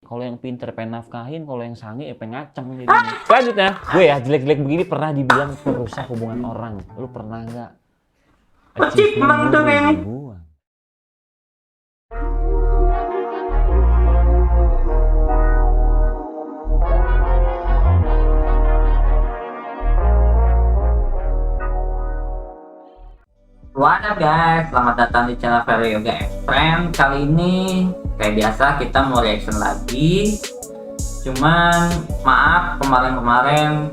Kalau yang pinter pengen nafkahin, kalau yang sange pengen ngaceng jadinya. Selanjutnya, gue ya jelek-jelek begini pernah dibilang merusak hubungan orang. Lu pernah nggak? Achievement tuh kayaknya. Dibuang. What up guys, selamat datang di channel Vero Yoga Friend. Kali ini kayak biasa kita mau reaction lagi. Cuman maaf kemarin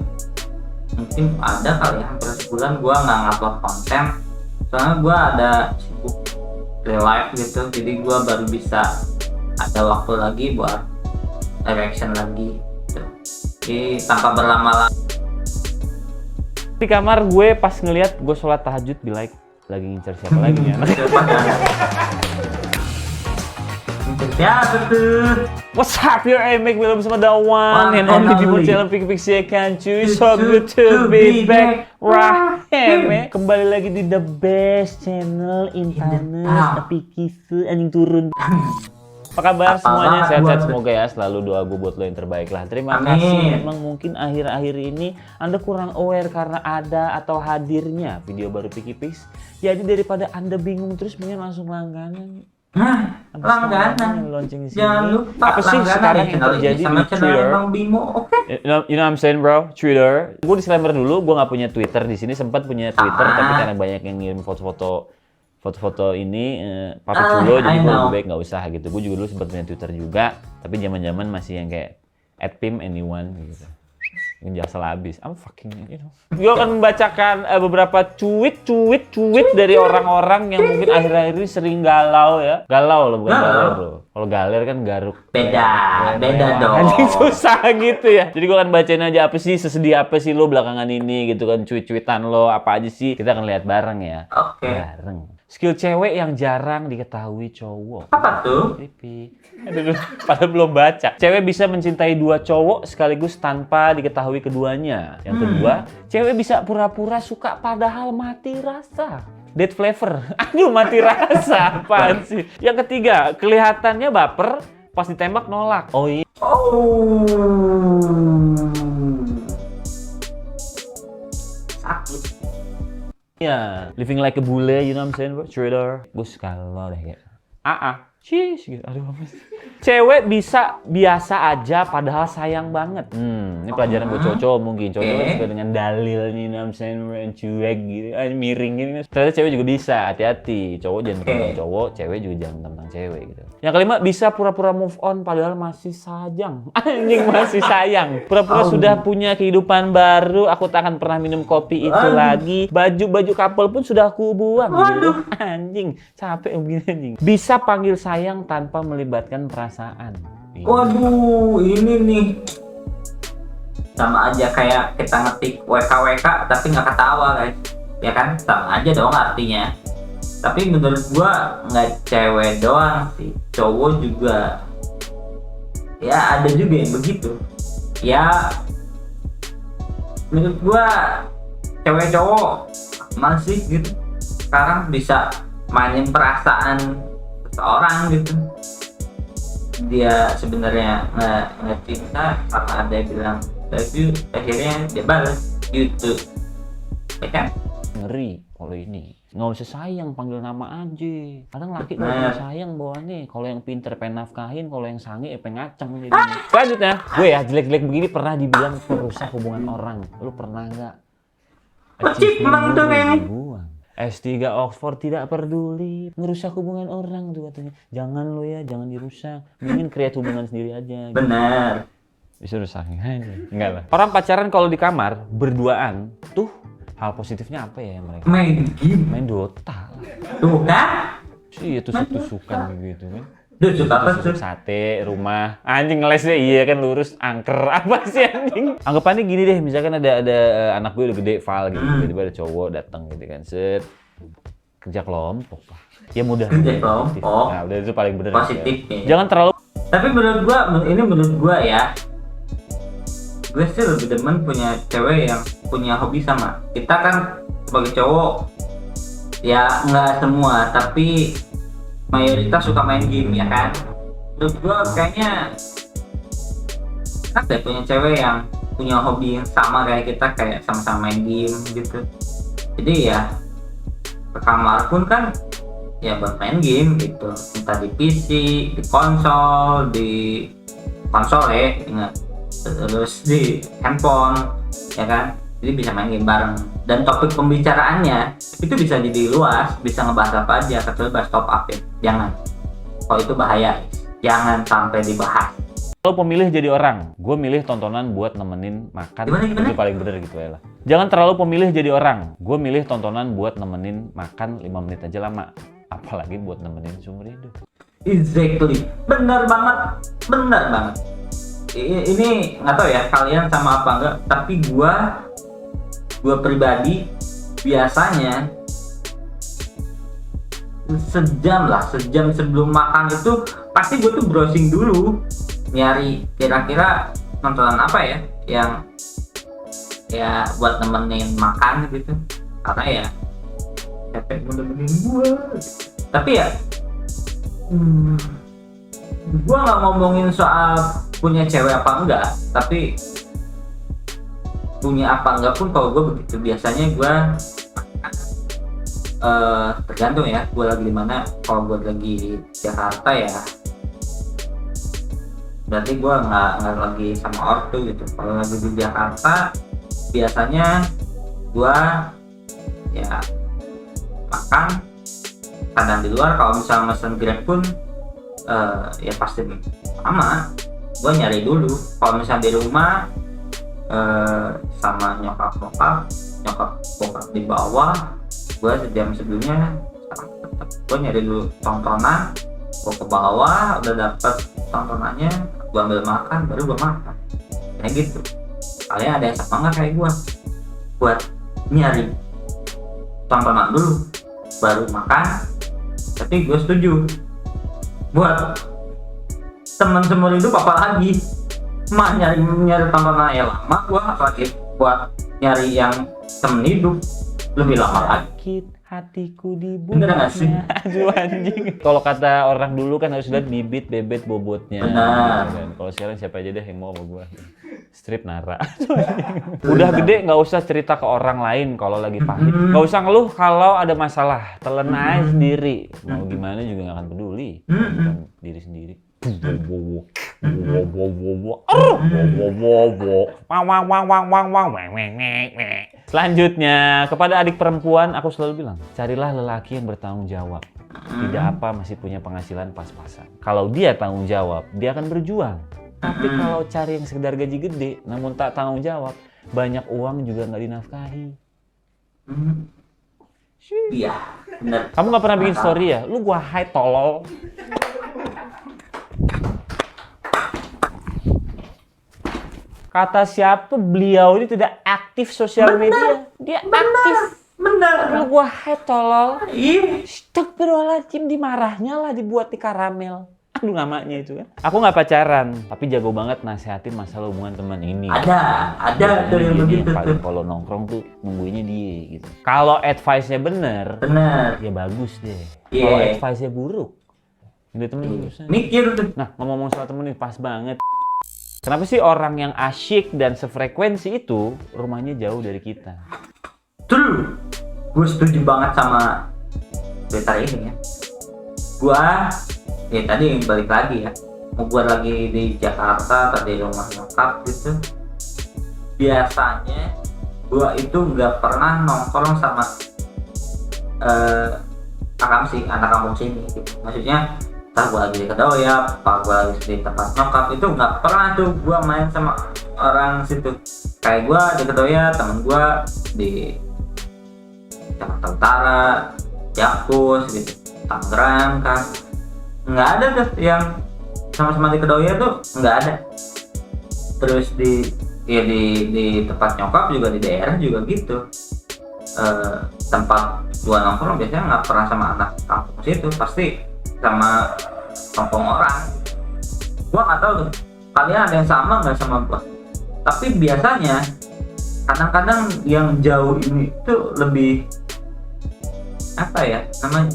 mungkin ada kali ya hampir sebulan gua nggak ngupload konten. Soalnya gua ada sibuk real life gitu, jadi gua baru bisa ada waktu lagi buat reaction lagi gitu. Jadi tanpa berlama-lama Di kamar gue pas ngeliat gue sholat tahajud be like, lagi ngincer siapa lagi nih anak? Siapa tuh? What's up your make film sama the one and only people channel Pik-Pik kan cuy. So good to be back. Rahim. Kembali lagi di the best channel internet Pikisu anjing turun. Apa kabar semuanya? Sehat-sehat semoga ya. Selalu doa gue buat lo yang terbaik lah. Terima kasih. Emang mungkin akhir-akhir ini Anda kurang aware karena ada atau hadirnya video baru Pik-Pik. Jadi daripada Anda bingung terus mending langsung langganan. Langganan. Lonceng di sini. Jangan lupa apa sih sekarang yang terjadi di Twitter? You know what I'm saying bro? Twitter. Gue disclaimer dulu, gue nggak punya Twitter di sini. Sempat punya Twitter, tapi karena banyak yang ngirim foto-foto ini patut dulu, jadi gue lebih baik nggak usah gitu. Gue juga dulu sempat punya Twitter juga, tapi zaman-zaman masih yang kayak @pim_anyone gitu. Yang jasa habis. I'm fucking, you know. Gue akan membacakan beberapa tweet dari orang-orang yang mungkin akhir-akhir ini sering galau ya. Galau loh, bukan galau bro. Kalau galer kan garuk. Beda dong. Anjing susah gitu ya. Jadi gue akan bacain aja apa sih, sesedih apa sih lo belakangan ini gitu kan. Cuit-cuitan lo apa aja sih. Kita akan lihat bareng ya. Oke. Bareng. Skill cewek yang jarang diketahui cowok. Apa tuh? Pipi. Aduh, padahal belum baca. Cewek bisa mencintai dua cowok sekaligus tanpa diketahui keduanya. Yang kedua, cewek bisa pura-pura suka padahal mati rasa. Dead flavor. Aduh, mati rasa. Apaan sih? Yang ketiga, kelihatannya baper, pas ditembak nolak. Oh iya. Sakit. Ya, living like a bule, you know what I'm saying, bro? Trader. Gue suka lo deh kayak. Cheese gitu. Aduh, apa sih? Cewek bisa biasa aja padahal sayang banget. Ini pelajaran buat cowok mungkin. Cowok suka dengan dalil nih, you know what I'm saying, bro, cuek gitu. Miring gini. Ternyata cewek juga bisa, hati-hati. Cowok jangan tentang cowok, cewek juga jangan tentang cewek gitu. Yang kelima, bisa pura-pura move on padahal masih sayang. Anjing, masih sayang. Pura-pura sudah punya kehidupan baru, aku tak akan pernah minum kopi itu lagi. Baju couple pun sudah aku buang gitu. Anjing, capek begini anjing. Bisa panggil sayang tanpa melibatkan perasaan. Waduh, ini nih sama aja kayak kita ngetik WKWK tapi nggak ketawa guys, ya kan? Sama aja dong artinya. Tapi menurut gua nggak cewek doang sih, cowok juga ya ada juga yang begitu. Ya menurut gua cewek cowok masih gitu sekarang bisa mainin perasaan seseorang gitu. Dia sebenarnya nggak cinta karena ada yang bilang love you, akhirnya dia balas gitu, ya kan? Ngeri kalau ini. Nggak usah sayang, panggil nama aja. Kadang laki nggak usah sayang bawaannya. Kalau yang pinter pengen nafkahin, kalau yang sange pengen ngaceng jadinya. Selanjutnya, gue ya jelek-jelek begini pernah dibilang merusak hubungan orang. Lu pernah nggak? Achievement tuh kayaknya. Dibuang. S3 Oxford tidak peduli, ngerusak hubungan orang tuh katanya. Jangan lo ya, jangan dirusak. Mending create hubungan sendiri aja. Gitu. Benar. Bisa rusak aja. Enggak lah. Orang pacaran kalau di kamar berduaan tuh hal positifnya apa ya mereka? Main game. Main Dota lah. Tuh kan? Iya, tusuk-tusukan gitu kan. Tusuk apa tuh? Tusuk sate, rumah. Anjing ngelesnya iya kan lurus, angker. Apa sih anjing? Anggapannya gini deh, misalkan ada anak gue udah gede, Val gitu. Tiba-tiba ada cowok datang gitu kan. Set. Kerja kelompok lah. Ya mudah. Kerja kelompok. Nah, udah itu paling bener. Positifnya. Ya. Jangan terlalu. Tapi menurut gua ya, gue sih lebih demen punya cewek yang punya hobi sama kita kan. Sebagai cowok ya nggak semua tapi mayoritas suka main game ya kan. Menurut gua kayaknya ada punya cewek yang punya hobi yang sama kayak kita, kayak sama-sama main game gitu. Jadi ya ke kamar pun kan ya buat main game gitu, entah di PC, di konsol ya ingat, terus di handphone ya kan. Jadi bisa main game bareng, dan topik pembicaraannya itu bisa jadi luas, bisa ngebahas apa aja kecuali bahas top up ya. Jangan, kalau itu bahaya, jangan sampai dibahas. Kalau pemilih jadi orang, gue milih tontonan buat nemenin makan. Gimana? Itu paling bener gitu ya lah. Jangan terlalu pemilih jadi orang. Gue milih tontonan buat nemenin makan 5 menit aja lama. Apalagi buat nemenin seumur hidup. Exactly, benar banget. Ini nggak tahu ya kalian sama apa enggak, tapi gue pribadi biasanya sejam sebelum makan itu pasti gue tuh browsing dulu, nyari kira-kira nontonan apa ya yang ya buat nemenin makan gitu, karena ya efek nemenin gue. Tapi ya gue nggak ngomongin soal punya cewek apa enggak, tapi punya apa enggak pun kalau gue begitu. Biasanya gue tergantung ya gue lagi di mana. Kalau gue lagi di Jakarta ya berarti gue nggak lagi sama ortu gitu. Kalau lagi di Jakarta biasanya gue ya makan kadang di luar. Kalau misalnya mesen Grab pun ya pasti sama, gue nyari dulu. Kalau misalnya di rumah sama nyokap bokap di bawah, gue sejam sebelumnya tetap gue nyari dulu tontonan, gue ke bawah udah dapet tontonannya, gue ambil makan, baru gue makan kayak gitu. Kalian ada yang sama nggak kayak gue buat nyari tontonan dulu baru makan? Tapi gue setuju buat teman seumur hidup apalagi mah nyari tontonan yang lama, gue apalagi buat nyari yang temen hidup lebih lama lagi. Sakit hatiku di Bener nggak sih? Aduh anjing. Kalau kata orang dulu kan harus lihat bibit, bebet, bobotnya. Benar. Kan? Kalau sekarang siapa aja deh yang mau sama gua. Strip Nara. Udah gede nggak usah cerita ke orang lain kalau lagi pahit. Nggak usah ngeluh kalau ada masalah. Telan aja sendiri. Mau gimana juga nggak akan peduli. Bukan diri sendiri. Selanjutnya, kepada adik perempuan aku selalu bilang, carilah lelaki yang bertanggung jawab. Tidak apa masih punya penghasilan pas-pasan. Kalau dia tanggung jawab, dia akan berjuang. Tapi kalau cari yang sekedar gaji gede, namun tak tanggung jawab, banyak uang juga nggak dinafkahi. Iya, bener. Kamu nggak pernah bikin story ya? Lu gua hide tolol. Kata siapa, beliau ini tidak aktif sosial media. Dia aktif. Bener. Lu gua hate tolol. Iya. Astagfirullahaladzim, dimarahnya lah dibuat di karamel. Aduh namanya itu kan. Aku nggak pacaran, tapi jago banget nasehatin masalah hubungan teman ini. Ada tuh yang begitu tuh. Kalau nongkrong tuh nungguinnya dia gitu. Kalau advice-nya bener, ya bagus deh. Yeah. Kalau advice-nya buruk, ini temen urusan. Mikir tuh. Nah, ngomong soal temen ini pas banget. Kenapa sih orang yang asyik dan sefrekuensi itu rumahnya jauh dari kita? True. Gue setuju banget sama Twitter ini ya. Ya tadi balik lagi ya. Gue lagi di Jakarta atau di rumah nyokap gitu. Biasanya gue itu nggak pernah nongkrong sama anak kampung sini gitu. Maksudnya entah gue lagi di Kedoya, apa gue lagi di tempat nyokap, itu nggak pernah tuh gue main sama orang situ. Kayak gue di Kedoya, temen gue di Jakarta Utara, Jakus gitu, Tangerang kan, nggak ada tuh yang sama-sama di Kedoya tuh nggak ada. Terus di tempat nyokap juga di daerah juga gitu. Tempat gue nongkrong biasanya nggak pernah sama anak kampung situ, pasti sama kampung orang. Gua nggak tahu tuh kalian ada yang sama nggak sama gua, tapi biasanya kadang-kadang yang jauh ini tuh lebih apa ya namanya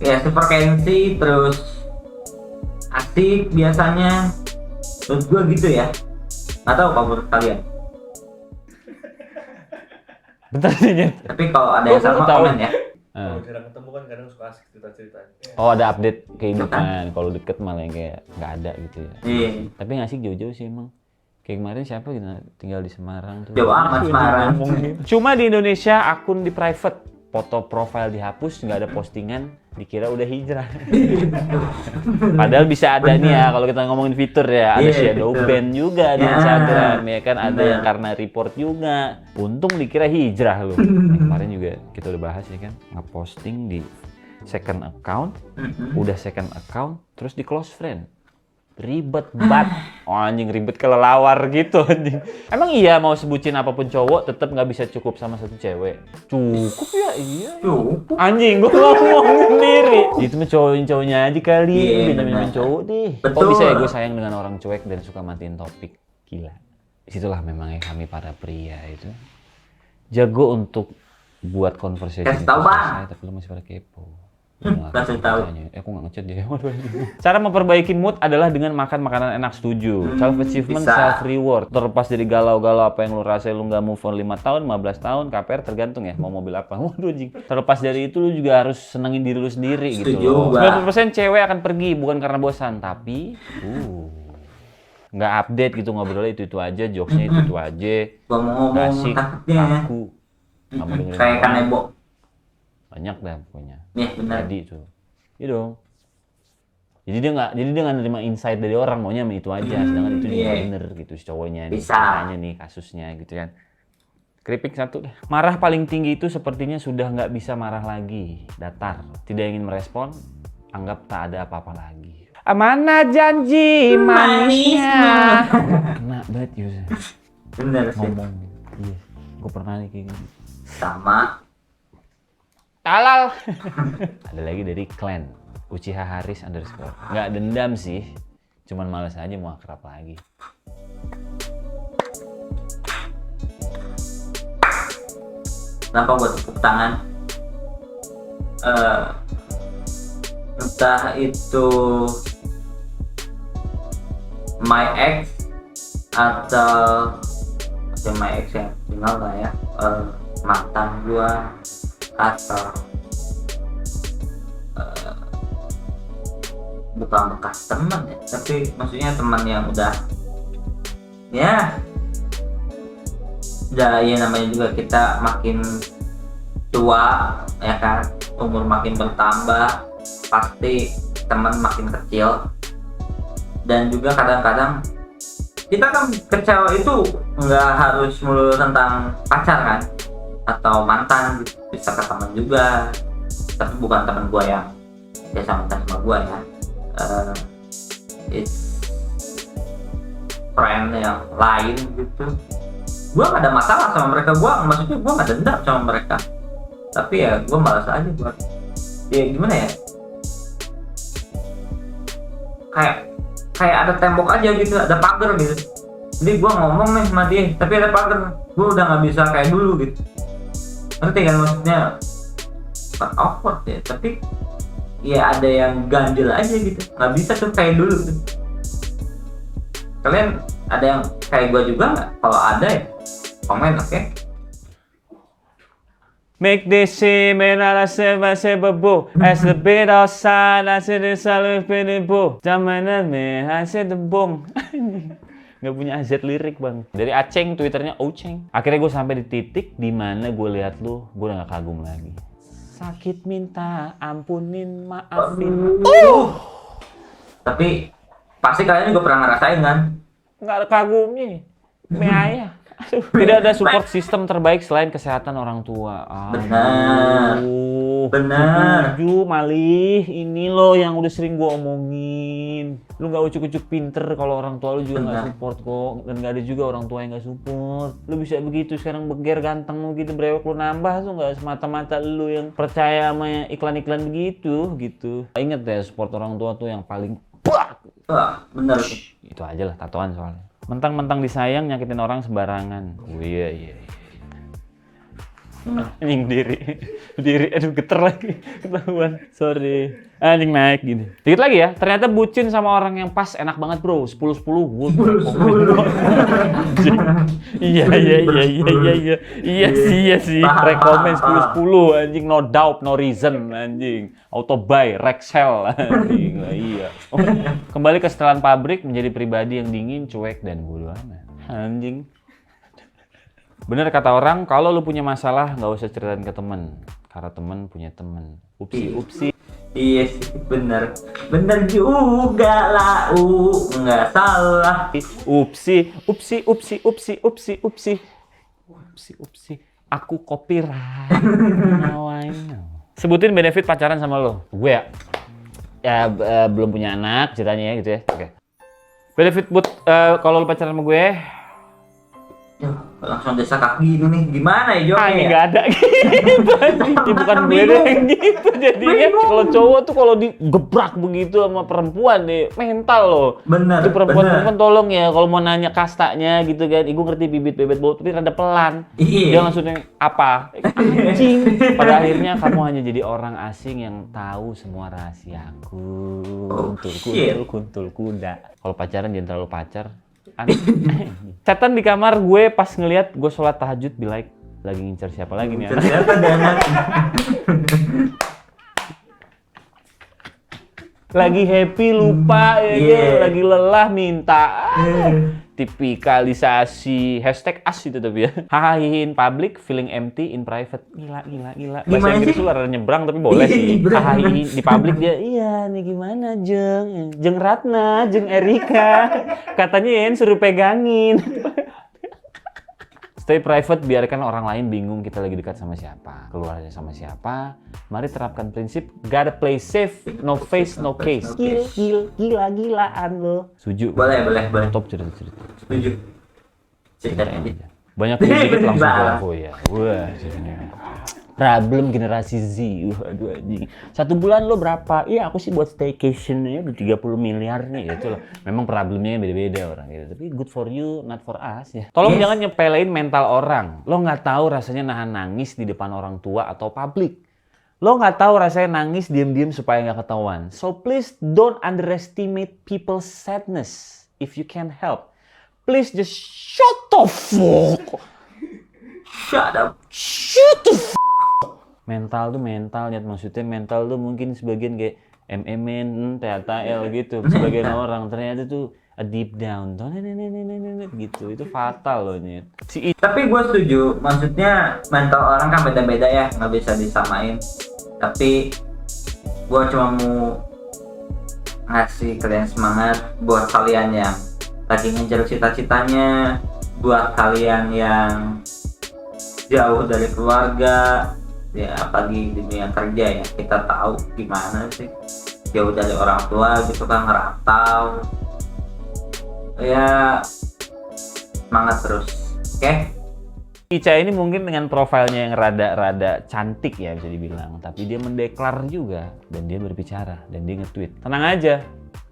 ya, sefrekuensi terus asik biasanya. Terus gua gitu ya, Nggak tahu favorit kalian. Bentar nih. Tapi kalau ada yang sama tahu. komen ya. Kalau jarang ketemu kan kadang suka asik cerita-cerita. Oh, ada update kehidupan. Kalau deket malah yang kayak nggak ada gitu ya. Iya. Tapi nggak sih jauh-jauh sih emang. Kayak kemarin siapa gitu tinggal di Semarang tuh. Jauh amat Semarang. Cuma di Indonesia akun di private, foto profile dihapus, nggak ada postingan, dikira udah hijrah. Padahal bisa ada nih ya kalau kita ngomongin fitur ya, ada Iya, shadow betul. ban juga di Ya, Instagram ya kan, ada benar. yang karena report juga. Untung dikira hijrah loh. Kemarin juga kita udah bahas ya kan, ngeposting di second account, udah second account, terus di close friend. Ribet banget. Oh, anjing ribet kelelawar gitu anjing. Emang iya mau sebutin apapun cowok tetap nggak bisa cukup sama satu cewek? Cukup ya, iya. Cukup. Anjing, gua ngomong sendiri. Itu mah cowoknya aja kali, Iya, pinjam-pinjam benar. cowok deh. Kok Betul. bisa ya gue sayang dengan orang cuek dan suka matiin topik? Gila. Disitulah memangnya kami para pria itu jago untuk buat conversation Kasih itu tahu, Bang. selesai, tapi lu masih pada kepo. Kasih tahu. Aku nggak ngechat dia. Cara memperbaiki mood adalah dengan makan makanan enak, setuju. Self achievement, bisa. self reward. Terlepas dari galau-galau apa yang lu rasain, lu nggak move on 5 tahun, 15 tahun, KPR tergantung ya mau mobil apa. Waduh anjing. Terlepas dari itu lu juga harus senengin diri lu sendiri gitu Setuju, loh. Bang. 90% cewek akan pergi bukan karena bosan, tapi nggak update gitu, ngobrolnya itu aja, jokesnya itu aja. Gua mau Nggak ngomong asik, takutnya. kaku. Nggak mau dengerin Kayak orang. kanebo. Banyak dah pokoknya. Iya benar. Tadi tuh. Iya dong. Jadi dia nggak nerima insight dari orang, maunya sama itu aja, sedangkan itu juga iya. bener gitu si cowoknya nih, Bisa. ceritanya nih kasusnya gitu kan. Keripik satu deh. Marah paling tinggi itu sepertinya sudah nggak bisa marah lagi, datar, tidak ingin merespon, anggap tak ada apa-apa lagi. Mana janji manisnya? Kena banget Yus. Bener sih. Ngomong. Iya, gue pernah nih kayak gini. Sama. Halal. Ada lagi dari Clan Uchiha Haris _ nggak dendam sih, cuman males aja mau akrab lagi. Kenapa gua tepuk tangan? Entah itu my ex atau my ex ya, tinggal lah ya, mantan gua atau bukan bekas teman ya, tapi maksudnya teman yang udah ya namanya juga kita makin tua ya kan, umur makin bertambah, pasti teman makin kecil. Dan juga kadang-kadang kita kan kecewa itu nggak harus melulu tentang pacar kan atau mantan, bisa ke teman juga, tapi bukan teman gua yang biasa mantan sama gua ya. It's friend yang lain gitu. Gua gak ada masalah sama mereka, maksudnya gua gak dendam sama mereka, tapi ya gua malas aja buat ya gimana ya, kayak ada tembok aja gitu, ada pagar gitu. Jadi gua ngomong nih sama dia tapi ada pagar, gua udah nggak bisa kayak dulu gitu. Ngerti kan maksudnya? Bukan awkward ya, tapi ya ada yang ganjil aja gitu, nggak bisa tuh kayak dulu gitu. Kalian ada yang kayak gua juga nggak? Kalau ada ya komen, oke? Make this scene ala seba bo as the bit outside I said it's always been bo zaman me I said the bong. Nggak punya AZ lirik bang. Dari Aceng, twitternya Oceng. Akhirnya gue sampai di titik dimana gue lihat lu, gue udah nggak kagum lagi. Sakit minta ampunin maafin. Tapi pasti kalian juga pernah ngerasain kan? Nggak ada kagumnya. Meaya. Aduh, tidak ada support system terbaik selain kesehatan orang tua. Benar. Benar. Setuju, Malih. Ini loh yang udah sering gua omongin. Lu nggak ucuk-ucuk pinter kalau orang tua lu juga nggak Benar. support kok. Dan nggak ada juga orang tua yang nggak support. Lu bisa begitu sekarang beger ganteng lu gitu, brewok lu nambah tuh nggak semata-mata lu yang percaya sama iklan-iklan begitu gitu. Ingat ya, support orang tua tuh yang paling Wah, bener sih. itu aja lah tatoan soalnya. Mentang-mentang disayang nyakitin orang sembarangan. Oh iya. Anjing berdiri, aduh geter lagi, ketahuan, sorry. Anjing naik gini. Dikit lagi ya, ternyata bucin sama orang yang pas enak banget bro, 10-10. Iya sih, rekomen 10-10 anjing, no doubt, no reason anjing. Auto buy, Rexel anjing, iya. Kembali ke setelan pabrik, menjadi pribadi yang dingin, cuek, dan bodo amat. Anjing. Bener kata orang, kalau lu punya masalah nggak usah ceritain ke temen, karena temen punya temen. Upsi. Iya sih, bener juga lah, nggak salah. Upsi. Aku copyright. Now I know. Sebutin benefit pacaran sama lo. Gue ya belum punya anak ceritanya ya gitu ya. Oke. Benefit kalau lo pacaran sama gue. Langsung desa kaki ini nih, gimana ya jawabnya Ini ya? nggak ada gitu anjing. Bukan gue deh yang gitu jadinya. Kalau cowok tuh kalau digebrak begitu sama perempuan deh mental loh. Bener, itu perempuan tolong ya kalau mau nanya kastanya gitu kan. Ibu ngerti bibit bebet bau tapi rada pelan. Iya. Dia langsung apa? Anjing. Pada akhirnya kamu hanya jadi orang asing yang tahu semua rahasiaku. Kuntul kuda. Kalau pacaran jangan terlalu pacar. Chatan di kamar gue pas ngeliat gue sholat tahajud be like lagi ngincer siapa lagi nih anak. Siapa deh anak? Lagi happy lupa ya kan? Lagi lelah minta. Tipikalisasi #as itu tapi ya. Hahaha in public, feeling empty in private. Gila. Bahasa Inggris lu rada nyebrang tapi boleh sih. Hahaha di public dia, iya nih gimana Jeng Ratna, Jeng Erika. Katanya Yen suruh pegangin. Stay private, biarkan orang lain bingung kita lagi dekat sama siapa, keluarnya sama siapa. Mari terapkan prinsip gotta play safe, no face, no case. Gila-gilaan lo. Setuju? Boleh. Top cerita. Setuju. Cerita aja. Banyak dikit langsung ke ya. Wah, problem generasi Z. Waduh anjing. 1 bulan lo berapa? Iya, aku sih buat staycation-nya udah 30 miliar nih. Itu lah. Memang problemnya beda-beda orang gitu. Tapi good for you, not for us ya. Tolong jangan nyepelein mental orang. Lo nggak tahu rasanya nahan nangis di depan orang tua atau publik. Lo nggak tahu rasanya nangis diam-diam supaya nggak ketahuan. So please don't underestimate people's sadness if you can help. Please just shut the fuck. Shut up. Shut the fuck. Mental tuh mental, maksudnya mental tuh mungkin sebagian kayak MMN, THL gitu. Sebagian orang ternyata tuh a deep down, gitu. Itu fatal loh nyet. Tapi gue setuju, maksudnya mental orang kan beda-beda ya, nggak bisa disamain. Tapi gue cuma mau ngasih kalian semangat buat kalian yang lagi ngejar cita-citanya, buat kalian yang jauh dari keluarga. Ya apalagi di dunia kerja ya, kita tahu gimana sih jauh dari orang tua gitu kan, ngerantau ya. Semangat terus, oke? Ica ini mungkin dengan profilnya yang rada cantik ya bisa dibilang, tapi dia mendeklar juga dan dia berbicara dan dia nge-tweet, tenang aja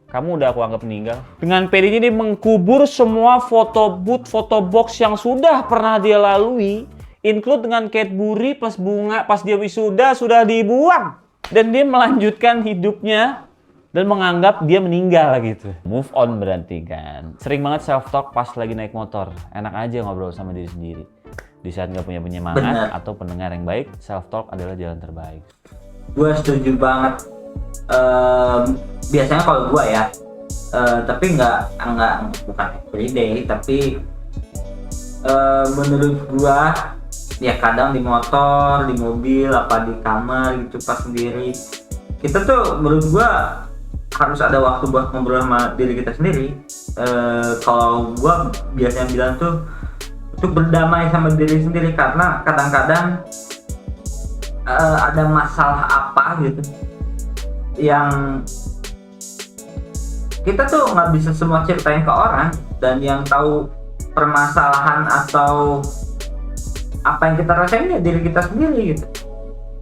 kamu udah aku anggap meninggal. Dengan pedenya dia mengkubur semua foto booth, foto box yang sudah pernah dia lalui, include dengan Cadbury plus bunga pas dia wisuda sudah dibuang. Dan dia melanjutkan hidupnya dan menganggap dia meninggal gitu. Move on berarti kan. Sering banget self-talk pas lagi naik motor. Enak aja ngobrol sama diri sendiri. Di saat nggak punya penyemangat atau pendengar yang baik, self-talk adalah jalan terbaik. Gue setuju banget. Biasanya kalau gue ya, tapi bukan everyday, tapi menurut gue ya kadang di motor, di mobil, apa di kamar gitu pas sendiri, kita tuh menurut gua harus ada waktu buat ngobrol sama diri kita sendiri. Kalau gua biasanya bilang tuh untuk berdamai sama diri sendiri, karena kadang-kadang ada masalah apa gitu yang kita tuh nggak bisa semua ceritain ke orang, dan yang tahu permasalahan atau apa yang kita rasain ya diri kita sendiri gitu.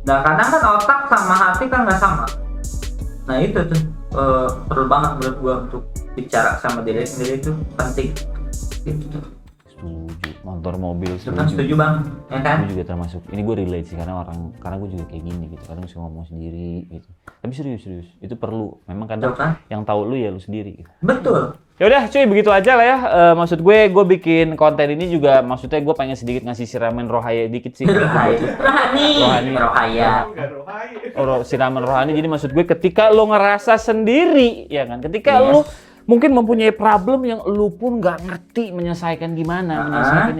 Nah kadang kan otak sama hati kan nggak sama. Nah itu tuh perlu banget menurut gua untuk bicara sama diri sendiri itu penting gitu tuh. Setuju. Motor mobil Itu kan setuju. setuju bang, ya kan? Gue juga termasuk. Ini gue relate sih karena gue juga kayak gini gitu. Kadang suka ngomong sendiri gitu. Tapi serius. Itu perlu. Memang kadang Betul kan? yang tahu lu ya lu sendiri gitu. Betul. Ya udah cuy, begitu aja lah ya. Maksud gue bikin konten ini juga maksudnya gue pengen sedikit ngasih siraman rohaya dikit sih. Rohani. Rohaya. Enggak rohai. Siraman rohani. Jadi maksud gue ketika lo ngerasa sendiri, ya kan? Ketika Yes. lo mungkin mempunyai problem yang lu pun nggak ngerti menyelesaikannya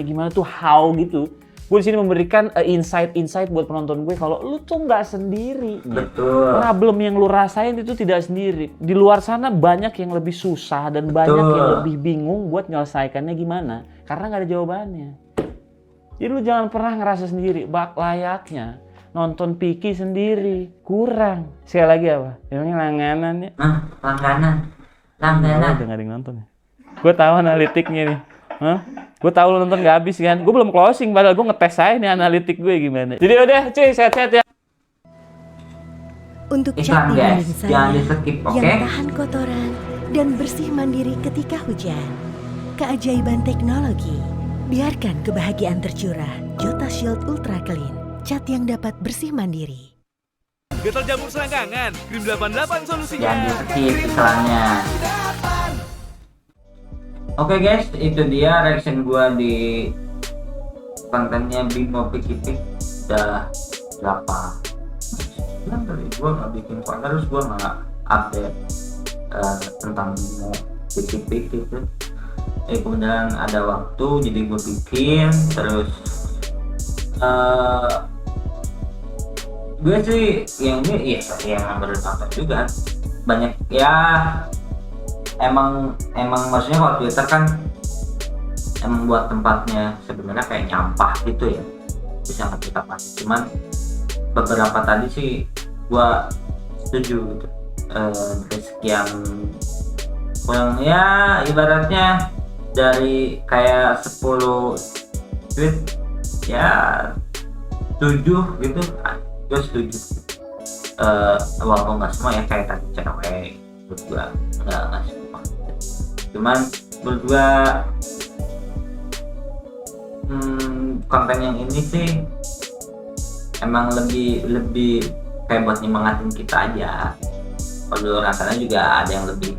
gimana tuh how gitu. Gue di sini memberikan insight buat penonton gue kalau lu tuh nggak sendiri. Betul. Problem yang lu rasain itu tidak sendiri. Di luar sana banyak yang lebih susah dan banyak yang lebih bingung buat menyelesaikannya gimana. Karena nggak ada jawabannya. Jadi lu jangan pernah ngerasa sendiri. Layaknya nonton Piki sendiri kurang. Sekali lagi apa? Emangnya langganan ya? Nah, langganan. Udah nggak ada yang nonton ya? Gue tahu analitiknya nih. Gue tahu lu nonton nggak habis kan? Gue belum closing padahal gue ngetes aja nih analitik gue gimana. Jadi udah cuy, sehat-sehat ya. Untuk Iklan, cat guys. dinding Jangan saya di-skip, oke? yang tahan kotoran dan bersih mandiri ketika hujan. Keajaiban teknologi. Biarkan kebahagiaan tercurah. Jota Shield Ultra Clean. Cat yang dapat bersih mandiri. Gatal jamur selangkangan, Krim 88 solusinya. Jangan di-skip iklannya. Oke guys, itu dia reaction gua di kontennya Bimo Piki. Udah berapa? Bulan dari gua nggak bikin konten, terus gua nggak update tentang Bimo Piki gitu. Kemudian ada waktu jadi gua bikin, terus gue sih yang ini yang berdampak juga banyak ya. Emang maksudnya kalau Twitter kan emang buat tempatnya sebenarnya kayak nyampah gitu ya, bisa nggak kita pasti. Cuman beberapa tadi sih gua setuju gitu. Dari sekian yang ya ibaratnya dari kayak 10 tweet ya 7 gitu, gue setuju. Walaupun nggak semua ya, kayak tadi cewek menurut gua nggak semua. Cuman menurut gua konten yang ini sih emang lebih kayak buat nyemangatin kita aja. Kalau rasanya juga ada yang lebih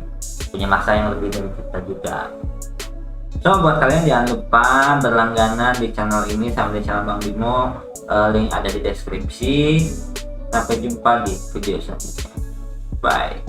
punya masa yang lebih dari kita juga. So buat kalian jangan lupa berlangganan di channel ini sama di channel Bang Bimo. Link ada di deskripsi. Sampai jumpa di video selanjutnya. Bye.